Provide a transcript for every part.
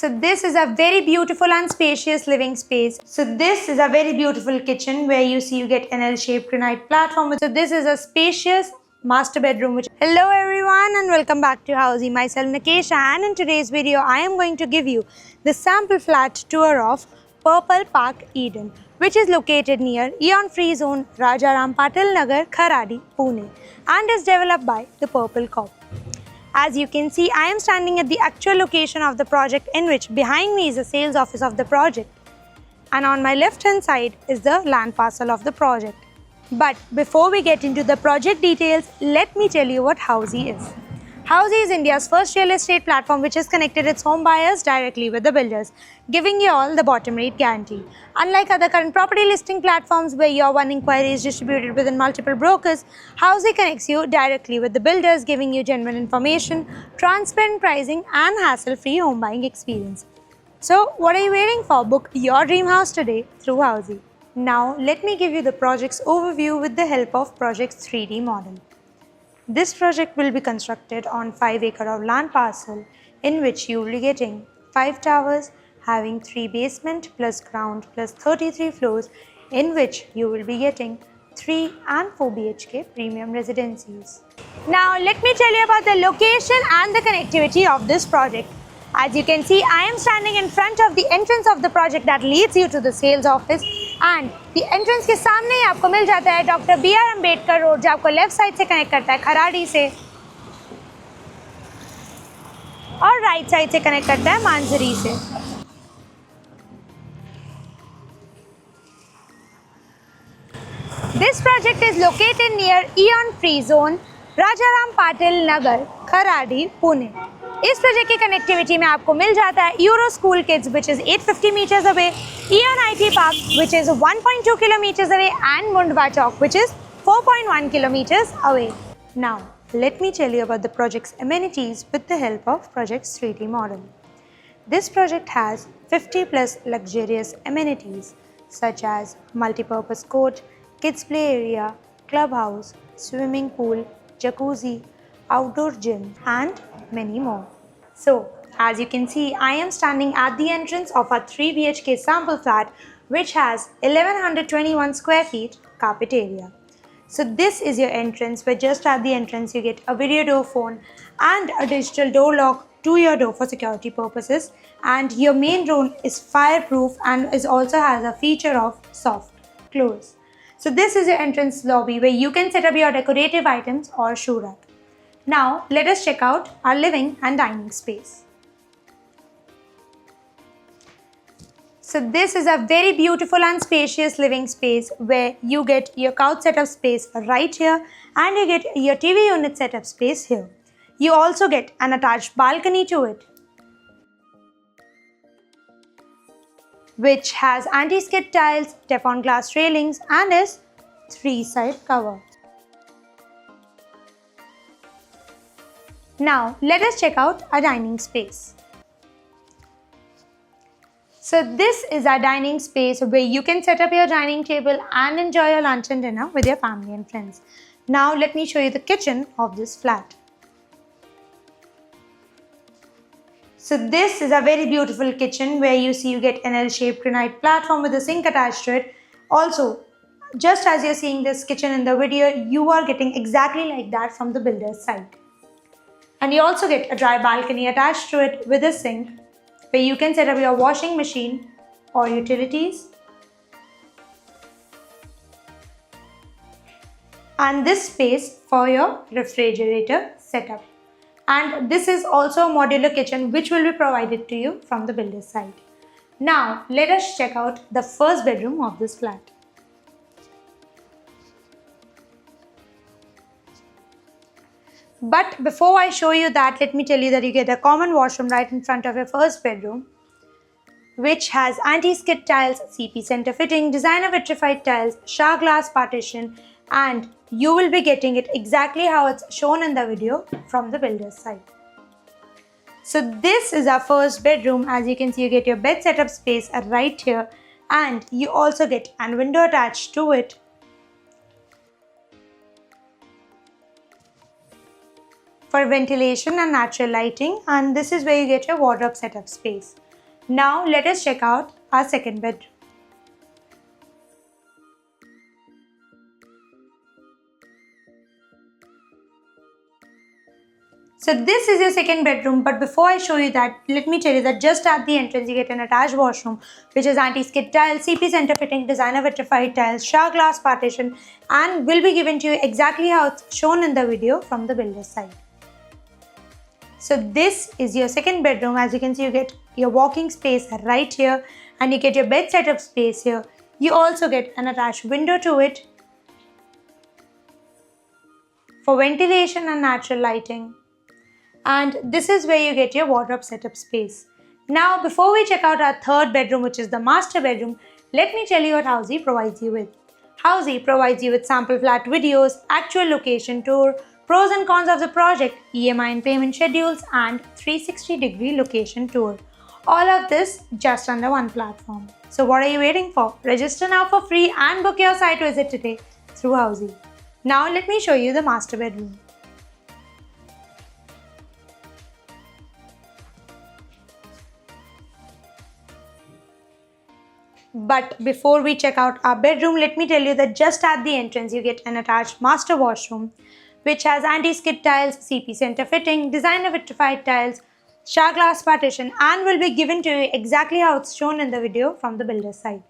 So this is a very beautiful and spacious living space. So this is a very beautiful kitchen where you get an L-shaped granite platform. So this is a spacious master bedroom. Hello everyone and welcome back to Housey. Myself Nikesha, and in today's video I am going to give you the sample flat tour of Purple Park Eden, which is located near Eon Free Zone, Rajaram Patil Nagar, Kharadi, Pune, and is developed by the Purple Corp. As you can see, I am standing at the actual location of the project, in which behind me is the sales office of the project, and on my left hand side is the land parcel of the project. But before we get into the project details, let me tell you what Housey is. Housey is India's first real estate platform which has connected its home buyers directly with the builders, giving you all the bottom rate guarantee. Unlike other current property listing platforms where your one inquiry is distributed within multiple brokers, Housey connects you directly with the builders, giving you genuine information, transparent pricing, and hassle-free home buying experience. So what are you waiting for? Book your dream house today through Housey. Now let me give you the project's overview with the help of Project's 3D model. This project will be constructed on 5 acres of land parcel, in which you will be getting 5 towers having 3 basement plus ground plus 33 floors, in which you will be getting 3 and 4 BHK premium residencies. Now let me tell you about the location and the connectivity of this project. As you can see, I am standing in front of the entrance of the project that leads you to the sales office, and the entrance के सामने ही आपको मिल जाता है doctor BR Ambedkar road, जो आपको left side से connect करता है खराड़ी से, और राइट साइड से कनेक्ट करता है मांजरी से. This project is located near Eon Free Zone, Rajaram Patil नगर, खराड़ी, पुणे. इस प्रोजेक्ट की कनेक्टिविटी में आपको मिल जाता है euro school kids which is 850 meters away, Eon IT Park which is 1.2 kilometers away, and Mundwa Chowk which is 4.1 kilometers away. Now let me tell you about the project's amenities with the help of Project's 3D model. This project has 50 plus luxurious amenities such as multi-purpose court, kids play area, clubhouse, swimming pool, jacuzzi, outdoor gym, and many more. So, as you can see, I am standing at the entrance of a 3 BHK sample flat which has 1121 square feet carpet area. So this is your entrance, where just at the entrance you get a video door phone and a digital door lock to your door for security purposes, and your main door is fireproof and also has a feature of soft close. So this is your entrance lobby where you can set up your decorative items or shoe rack. Now let us check out our living and dining space. So this is a very beautiful and spacious living space where you get your couch setup space right here, and you get your TV unit setup space here. You also get an attached balcony to it, which has anti-skid tiles, Teflon glass railings, and is 3-side cover. Now let us check out our dining space. So this is our dining space where you can set up your dining table and enjoy your lunch and dinner with your family and friends. Now let me show you the kitchen of this flat. So this is a very beautiful kitchen where you get an L-shaped granite platform with a sink attached to it. Also, just as you're seeing this kitchen in the video, you are getting exactly like that from the builder's side. And you also get a dry balcony attached to it with a sink where you can set up your washing machine or utilities. And this space for your refrigerator setup. And this is also a modular kitchen which will be provided to you from the builder's side. Now let us check out the first bedroom of this flat. But before I show you that, let me tell you that you get a common washroom right in front of your first bedroom, which has anti-skid tiles, CP center fitting, designer vitrified tiles, shower glass partition, and you will be getting it exactly how it's shown in the video from the builder's side. So this is our first bedroom. As you can see, you get your bed setup space right here, and you also get a window attached to it for ventilation and natural lighting, and this is where you get your wardrobe setup space. Now let us check out our second bedroom. So this is your second bedroom, but before I show you that, let me tell you that just at the entrance you get an attached washroom, which is anti-skid tile, CP center fitting, designer vitrified tiles, shower glass partition, and will be given to you exactly how it's shown in the video from the builder's side. So this is your second bedroom. As you can see, you get your walking space right here, and you get your bed setup space here. You also get an attached window to it for ventilation and natural lighting. And this is where you get your wardrobe setup space. Now, before we check out our third bedroom, which is the master bedroom, let me tell you what Housey provides you with. Housey provides you with sample flat videos, actual location tour, pros and cons of the project, EMI and payment schedules, and 360-degree location tour. All of this just under one platform. So what are you waiting for? Register now for free and book your site visit today through Housey. Now let me show you the master bedroom. But before we check out our bedroom, let me tell you that just at the entrance you get an attached master washroom, which has anti-skid tiles, CP center fitting, designer vitrified tiles, shower glass partition, and will be given to you exactly how it's shown in the video from the builder's side.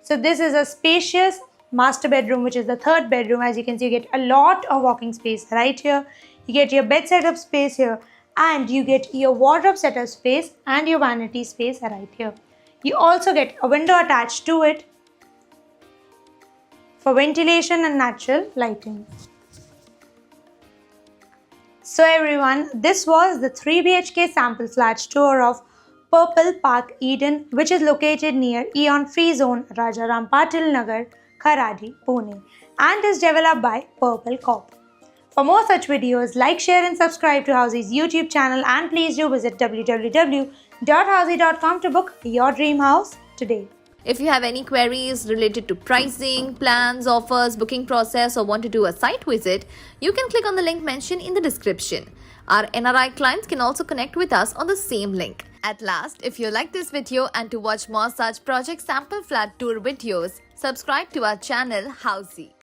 So this is a spacious master bedroom, which is the third bedroom. As you can see, you get a lot of walking space right here. You get your bed setup space here, and you get your wardrobe setup space and your vanity space right here. You also get a window attached to it for ventilation and natural lighting. So everyone, this was the 3 BHK sample flat tour of Purple Park Eden, which is located near Eon Free Zone, Rajaram Patil Nagar, Kharadi, Pune, and is developed by Purple Corp. For more such videos, like, share and subscribe to Housey's YouTube channel, and please do visit www.housey.com to book your dream house today. If you have any queries related to pricing, plans, offers, booking process, or want to do a site visit, you can click on the link mentioned in the description. Our NRI clients can also connect with us on the same link. At last, if you like this video and to watch more such project sample flat tour videos, subscribe to our channel Housey.